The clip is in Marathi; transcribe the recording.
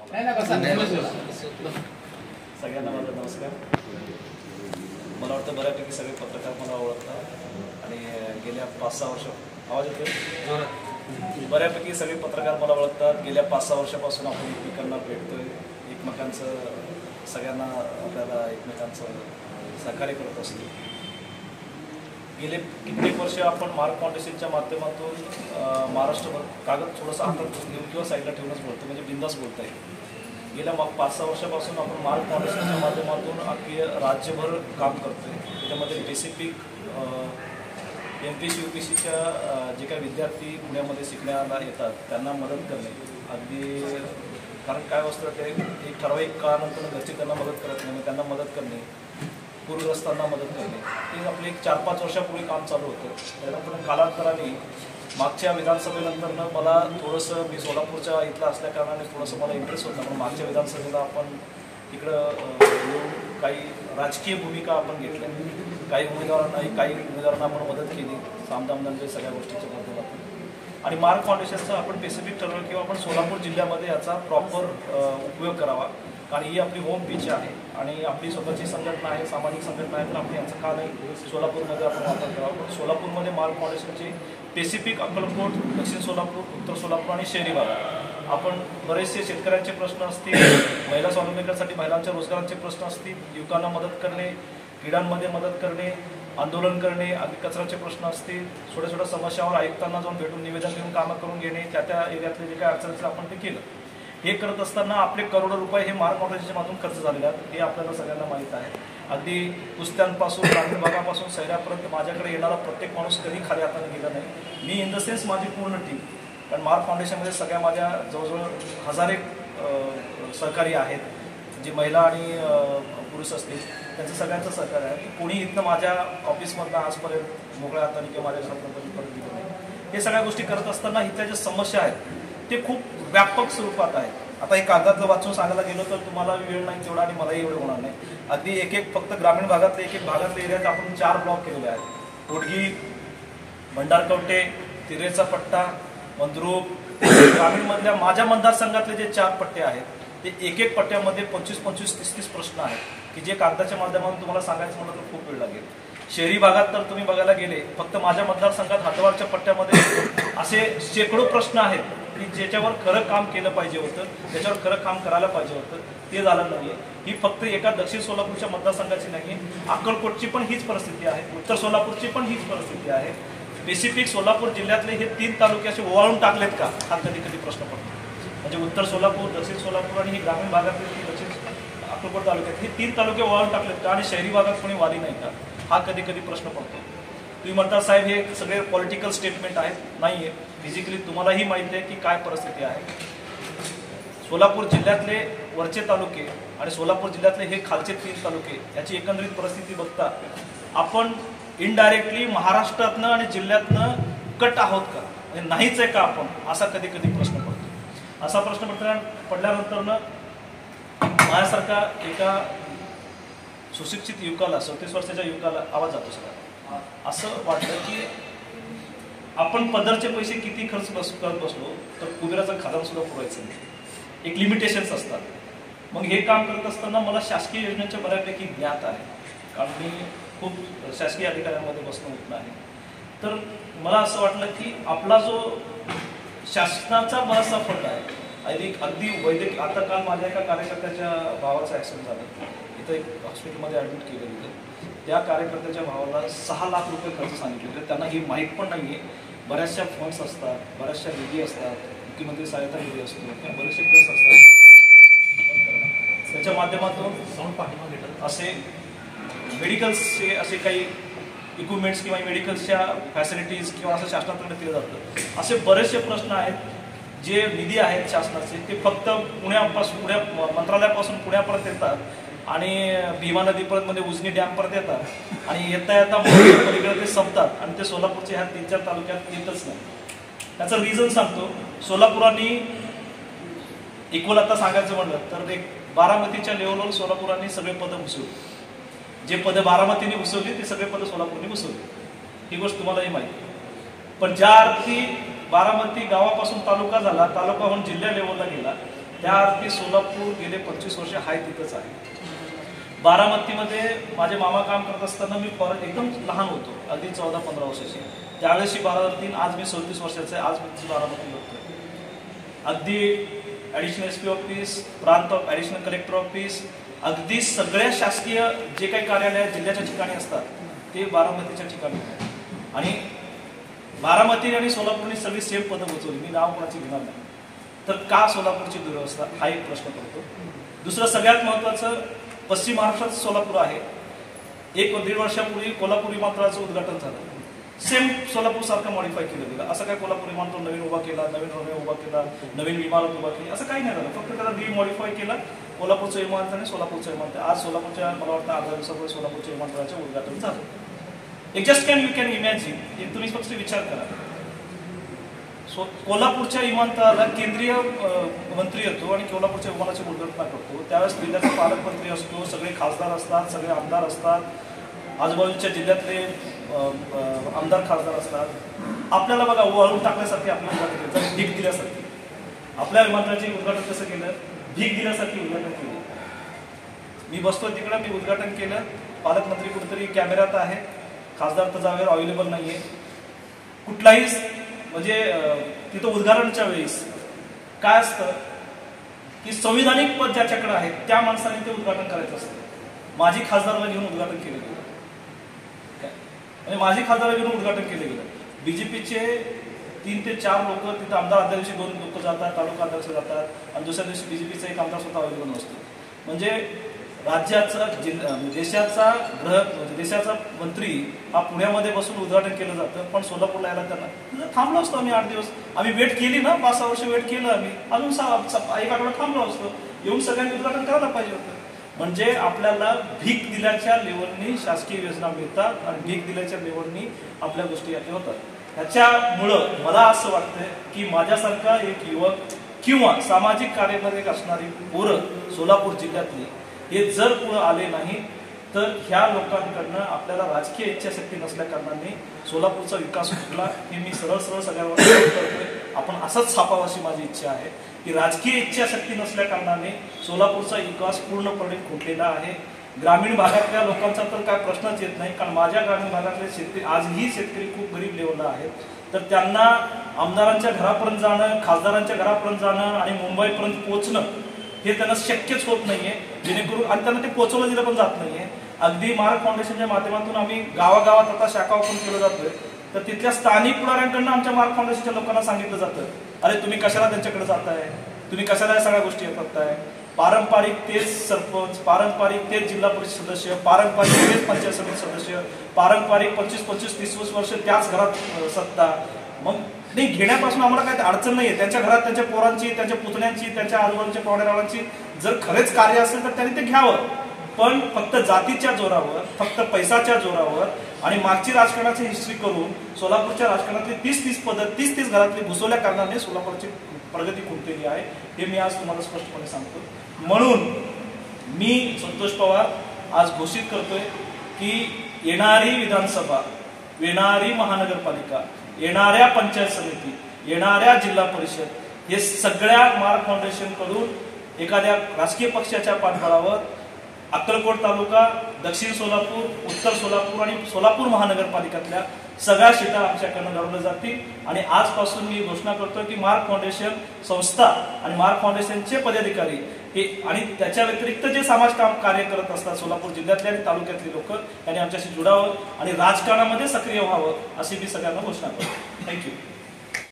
सगळ्यांना माझा नमस्कार. मला वाटतं बऱ्यापैकी सगळे पत्रकार मला ओळखतात आणि गेल्या 5-6 वर्ष आवाज येतो बऱ्यापैकी सगळे पत्रकार मला ओळखतात. गेल्या 5-6 वर्षापासून आपण एकमेकांना भेटतोय, एकमेकांचं सगळ्यांना आपल्याला एकमेकांचं सहकार्य करत असतो. गेले कित्येक वर्ष आपण मार्क फाउंडेशनच्या माध्यमातून महाराष्ट्रभर कागद थोडंसं हातात घेऊन किंवा साईडला ठेवूनच बोलतो, म्हणजे बिंदास बोलता येईल. गेल्या 5-6 वर्षापासून आपण मार्क फाउंडेशनच्या माध्यमातून अख्खी राज्यभर काम करतो आहे. त्याच्यामध्ये बेसिक MPSC UPSCच्या जे काही विद्यार्थी पुण्यामध्ये शिकण्याला येतात त्यांना मदत करणे, अगदी कारण काय असतं ते एक ठराविक काळानंतर घरचे त्यांना मदत करत नाही, त्यांना मदत करणे, पूरग्रस्तांना मदत करणे, हे आपले 4-5 वर्षापूर्वी काम चालू होतं. त्यानंतर कालांतराने मागच्या विधानसभेनंतरनं मला थोडंसं, मी सोलापूरच्या इथलं असल्या कारणाने थोडंसं मला इंटरेस्ट होता, म्हणून मागच्या विधानसभेला आपण तिकडं येऊन काही राजकीय भूमिका आपण घेतल्या, काही उमेदवारांना आपण मदत केली, सामदामदंडे सगळ्या गोष्टीच्या माध्यमातून. आणि मार्क फाउंडेशनचं आपण स्पेसिफिक ठरवलं किंवा आपण सोलापूर जिल्ह्यामध्ये याचा प्रॉपर उपयोग करावा, कारण ही आपली होम बीच आहे आणि आपली स्वतःची संघटना आहे, सामाजिक संघटना आहे, तर आपण याचं का नाही सोलापूरमध्ये आपण वापर करावा. पण सोलापूरमध्ये मार्क फाउंडेशनचे स्पेसिफिक अक्कलकोट, दक्षिण सोलापूर, उत्तर सोलापूर आणि शहरी भागात आपण बरेचसे शेतकऱ्यांचे प्रश्न असतील, महिला स्वावलंबीसाठी महिलांच्या रोजगारांचे प्रश्न असतील, युवकांना मदत करणे, क्रीडांमध्ये मदत करणे, आंदोलन करणे, अगदी कचऱ्याचे प्रश्न असतील, छोट्या छोट्या समस्यावर आयुक्तांना जाऊन भेटून निवेदन देऊन कामं करून घेणे, त्या एरियातले जे काही अडचणीचं आपण ते केलं. हे करत असताना आपले करोडो रुपये हे मार्क फाउंडेशनच्या माध्यमातून खर्च झालेले आहेत, हे आपल्याला सगळ्यांना माहीत आहे. अगदी कुस्त्यांपासून ग्रामीण भागापासून शहरापर्यंत माझ्याकडे येणारा प्रत्येक माणूस कधी खाली हाताने गेला नाही. मी इन द सेन्स माझी पूर्ण टीम, कारण मार्क फाउंडेशनमध्ये सगळ्या माझ्या जवळजवळ 1000 सहकारी आहेत, जे महिला आणि पुरुष असतील, त्यांचं सगळ्यांचं सहकार्य आहे. की कोणी इथनं माझ्या ऑफिसमधनं आजपर्यंत मोकळ्या हाताने किंवा माझ्या घरातून परत दिलं नाही. हे सगळ्या गोष्टी करत असताना इथल्या ज्या समस्या आहेत ते खूप व्यापक स्वरूपात आहेत. आता हे कागदातलं वाचून सांगायला गेलो तर तुम्हाला वेळ नाही तेवढा आणि मलाही एवढं होणार नाही. अगदी एक फक्त ग्रामीण भागातले एक भागातले एरियात आपण 4 ब्लॉक केलेले आहेत. रोडगी, भंडारकवटे, तिरेचा पट्टा, मंद्रुप. ग्रामीणमधल्या माझ्या मतदारसंघातले जे 4 पट्टे आहेत ते एक पट्ट्यामध्ये 25-30 प्रश्न आहेत की जे कागदाच्या माध्यमातून तुम्हाला सांगायचं म्हटलं तर खूप वेळ लागेल. शहरी भागात तर तुम्ही बघायला गेले, फक्त माझ्या मतदारसंघात हातवारच्या पट्ट्यामध्ये असे शेकडो प्रश्न आहेत की ज्याच्यावर खरं काम केलं पाहिजे होतं, त्याच्यावर खरं काम करायला पाहिजे होतं, ते झालं नाही. ही फक्त एका दक्षिण सोलापूरच्या मतदारसंघाची नाही, अक्कलकोटची पण हीच परिस्थिती आहे, उत्तर सोलापूरची पण हीच परिस्थिती आहे. स्पेसिफिक सोलापूर जिल्ह्यातले हे 3 तालुके असे ओवाळून टाकलेत का, हा कधी कधी प्रश्न पडतो. म्हणजे उत्तर सोलापूर, दक्षिण सोलापूर आणि ही ग्रामीण भागातले दक्षिण अक्कलकोट तालुक्यात हे 3 तालुके ओवाळून टाकलेत का, आणि शहरी भागात कोणी वाली नाही का, हा कधी कधी प्रश्न पडतो. तुम्ही म्हणता साहेब हे सगळे पॉलिटिकल स्टेटमेंट आहेत, नाही आहे. फिजिकली तुम्हालाही माहिती आहे की काय परिस्थिती आहे. सोलापूर जिल्ह्यातले वरचे तालुके आणि सोलापूर जिल्ह्यातले हे खालचे 3 तालुके याची एकंदरीत परिस्थिती बघता आपण इनडायरेक्टली महाराष्ट्रातनं आणि जिल्ह्यातनं कट आहोत का, म्हणजे नाहीच आहे का आपण, असा कधी कधी प्रश्न पडतो. असा प्रश्न पडल्यानंतरनं माझ्यासारखा एका सुशिक्षित युवकाला, 34 वर्षाच्या युवकाला आवाज जातो सगळा, असं वाटतं की आपण पदरचे पैसे किती खर्च करत बसलो तर कुबेराचा खजाना सुद्धा पुरायचं नाही. एक लिमिटेशन्स असतात. मग हे काम करत असताना मला शासकीय योजनेच्या बऱ्यापैकी ज्ञात आहे, कारण मी खूप शासकीय अधिकाऱ्यांमध्ये बसणं होत नाही. तर मला असं वाटलं की आपला जो शासनाचा बराचसा फंड आहे, अगदी वैद्यकीय, आता काल माझ्या एका कार्यकर्त्याच्या भावाचा ॲक्सिडेंट झाला, इथं एक हॉस्पिटलमध्ये ॲडमिट केलं होतं. त्या कार्यकर्त्याच्या भावाला 6 लाख रुपये खर्च सांगितले होते. त्यांना हे माहीत पण नाही आहे. बऱ्याचशा फंड्स असतात, बऱ्याचशा निधी असतात, मुख्यमंत्री सहायता निधी असतो, बरेचसे ट्रस्ट असतात, त्याच्या माध्यमातून असे मेडिकल्सचे असे काही इक्विपमेंट्स किंवा मेडिकल्सच्या फॅसिलिटीज किंवा असं शासनाकडे दिलं जातं. असे बरेचसे प्रश्न आहेत जे निधी आहेत शासनाचे, ते फक्त पुण्या मंत्रालयापासून पुण्यापर्यंत येतात आणि भीमा नदीपर्यंत म्हणजे उजनी डॅमपर्यंत येतात आणि येता येता पलीकडे ते संपतात आणि ते सोलापूरच्या ह्या 3-4 तालुक्यात येतच नाही. त्याचं रिझन सांगतो. सोलापुरांनी इक्वल आता सांगायचं म्हणलं तर एक बारामतीच्या लेवलवर सोलापुरांनी सगळे पदं घुसवली. जे पदं बारामतीने घुसवली ते सगळे पदं सोलापूरने घुसवली, ही गोष्ट तुम्हालाही माहिती. पण ज्या अर्थी बारामती गावापासून तालुका झाला, तालुका होऊन जिल्हा लेवलला गेला, त्या अर्थी सोलापूर गेले 25 वर्ष हाय तिथंच आहे. बारामतीमध्ये माझे मामा काम करत असताना मी एकदम लहान होतो, अगदी 14-15 वर्षाची. त्यावेळेसची बारामती, आज मी 37 वर्षाचे आहे, आज मी बारामती बघतोय. अगदी ॲडिशनल SP ऑफिस, प्रांत ॲडिशनल कलेक्टर ऑफिस, अगदी सगळ्या शासकीय जे काही कार्यालय जिल्ह्याच्या ठिकाणी असतात ते बारामतीच्या ठिकाणी आहेत. आणि बारामती आणि सोलापूरने सगळी सेम पदं उचलली. मी नाव कोणाची घेणार नाही. तर का सोलापूरची दुरवस्था हा एक प्रश्न पडतो. दुसरं सगळ्यात महत्त्वाचं, पश्चिम महाराष्ट्रात सोलापूर आहे. 1-1.5 वर्षापूर्वी कोल्हापूर विमानतळाचं उद्घाटन झालं. सेम सोलापूर सारखं मॉडिफाय केलं गेलं. असं काय कोल्हापूर विमानतळ नवीन उभा केला, नवीन रनवे उभा केला, नवीन इमारत उभा केली, असं काही नाही झालं. फक्त त्याला रिमॉडिफाय केला. कोल्हापूरचं विमानतळ आणि सोलापूरचं विमानतळ. आज सोलापूरच्या, मला वाटतं 8 दिवसापूर्वी सोलापूरच्या विमानतळाचं उद्घाटन झालं. जस्ट यू कॅन इमॅजिन, तुम्ही फक्त विचार करा. कोल्हापूरच्या विमानतळाला केंद्रीय मंत्री येतो आणि कोल्हापूरच्या विमानाची उद्घाटना करतो. त्यावेळेस जिल्ह्याचा पालकमंत्री असतो, सगळे खासदार असतात, सगळे आमदार असतात, आजूबाजूच्या जिल्ह्यातले आमदार खासदार असतात. आपल्याला बघा वाळून टाकण्यासारखी आपल्याला उद्घाटन, भीक दिल्यासारखी. आपल्या विमानतळाचे उद्घाटन कसं केलं? भीक दिल्यासारखी उद्घाटन केलं. मी बसतो तिकडं, मी उद्घाटन केलं. पालकमंत्री कुठेतरी कॅमेऱ्यात आहे, खासदार तर जागेवर अवेलेबल नाहीये. कुठलाही म्हणजे तिथं उद्घाटनाच्या वेळेस काय असतं की संविधानिक पद ज्याच्याकडे आहे त्या माणसाने ते उद्घाटन करायचं असतं. माझी खासदाराला घेऊन उद्घाटन केलं गेलं. म्हणजे माझी खासदाराला घेऊन उद्घाटन केलं गेलं. बीजेपीचे 3 ते 4 लोक तिथं, आमदार आदल्या दिवशी 2 लोक जातात, तालुका अध्यक्ष जातात आणि दुसऱ्या दिवशी बीजेपीचा एक आमदार स्वतः अवेलेबल नसतो. म्हणजे राज्याचा, देशाचा मंत्री हा पुण्यामध्ये बसून उद्घाटन केलं जातं, पण सोलापूरला यायला त्यांना थांबलो असतो. आम्ही 8 दिवस आम्ही वेट केली ना, 5-6 वर्ष वेट केलं आम्ही, अजून 1 आठवडा थांबलो असतो. येऊन सगळ्यांनी उद्घाटन करायला पाहिजे होतं. म्हणजे आपल्याला भीक दिल्याच्या लेवलनी शासकीय योजना मिळतात आणि भीक दिल्याच्या लेवलनी आपल्या गोष्टी होतात. ह्याच्यामुळं मला असं वाटतं की माझ्यासारखा एक युवक किंवा सामाजिक कार्यामध्ये असणारी पोरं सोलापूर जिल्ह्यातली हे जर पुढे आले नाही तर ह्या लोकांकडनं आपल्याला राजकीय इच्छाशक्ती नसल्या कारणाने सोलापूरचा विकास कुठला हे मी सरळ सगळ्यांवर करतोय. आपण असंच छापावं अशी माझी इच्छा आहे की राजकीय इच्छाशक्ती नसल्या कारणाने सोलापूरचा विकास पूर्णपणे खुंटलेला आहे. ग्रामीण भागातल्या लोकांचा तर काय प्रश्नच येत नाही, कारण माझ्या ग्रामीण भागातले शेतकरी, आजही शेतकरी खूप गरीब लेवलला आहेत. तर त्यांना आमदारांच्या घरापर्यंत जाणं, खासदारांच्या घरापर्यंत जाणं आणि मुंबईपर्यंत पोहोचणं हे त्यांना शक्यच होत नाहीये. जेणेकरून आणि त्यांना ते पोहोचवलं दिलं पण जात नाहीये. अगदी मार्क फाउंडेशनच्या माध्यमातून आम्ही गावागावात आता शाखा ओपन केलं जातोय. तर तिथल्या स्थानिक पुढाऱ्यांकडनं आमच्या मार्क फाउंडेशनच्या लोकांना सांगितलं जातं, अरे तुम्ही कशाला त्यांच्याकडे जाताय, तुम्ही कशाला या सगळ्या गोष्टी करताय. पारंपरिक तेच सरपंच, पारंपरिक तेच जिल्हा परिषद सदस्य, पारंपरिक तेच पंचायत समिती सदस्य, पारंपरिक 25-25-30 वर्ष त्याच घरात सत्ता. मग नाही घेण्यापासून आम्हाला काही अडचण नाहीये. त्यांच्या घरात त्यांच्या पोरांची, त्यांच्या पुतण्यांची, त्यांच्या आजूबाजूच्या पाहुणेरावांची जर खरेच कार्य असेल तर त्यांनी ते घ्यावं. पण फक्त जातीच्या जोरावर, फक्त पैसाच्या जोरावर आणि मागची राजकारणाची हिस्ट्री करून सोलापूरच्या राजकारणातली 30-30 पदं 30-30 घरातली घुसवल्या कारणाने सोलापूरची प्रगती खुंटलेली आहे. हे मी आज तुम्हाला स्पष्टपणे सांगतो. म्हणून मी संतोष पवार आज घोषित करतोय की येणारी विधानसभा, येणारी महानगरपालिका, येणाऱ्या पंचायत समिती, येणाऱ्या जिल्हा परिषद हे सगळ्या मार्क फाउंडेशन कडून एखाद्या राजकीय पक्षाच्या पाठबळावर अक्कलकोट तालुका, दक्षिण सोलापूर, उत्तर सोलापूर आणि सोलापूर महानगरपालिकेतल्या सगळ्या सीटा आमच्याकडनं लढवल्या जातील. आणि आजपासून मी घोषणा करतोय की मार्क फाउंडेशन संस्था आणि मार्क फाउंडेशनचे पदाधिकारी हे आणि त्याच्या व्यतिरिक्त जे समाज कार्य करत असतात सोलापूर जिल्ह्यातले आणि तालुक्यातले लोक त्यांनी आमच्याशी जुडावं आणि राजकारणामध्ये सक्रिय व्हावं अशी मी सगळ्यांना घोषणा करतो. थँक्यू.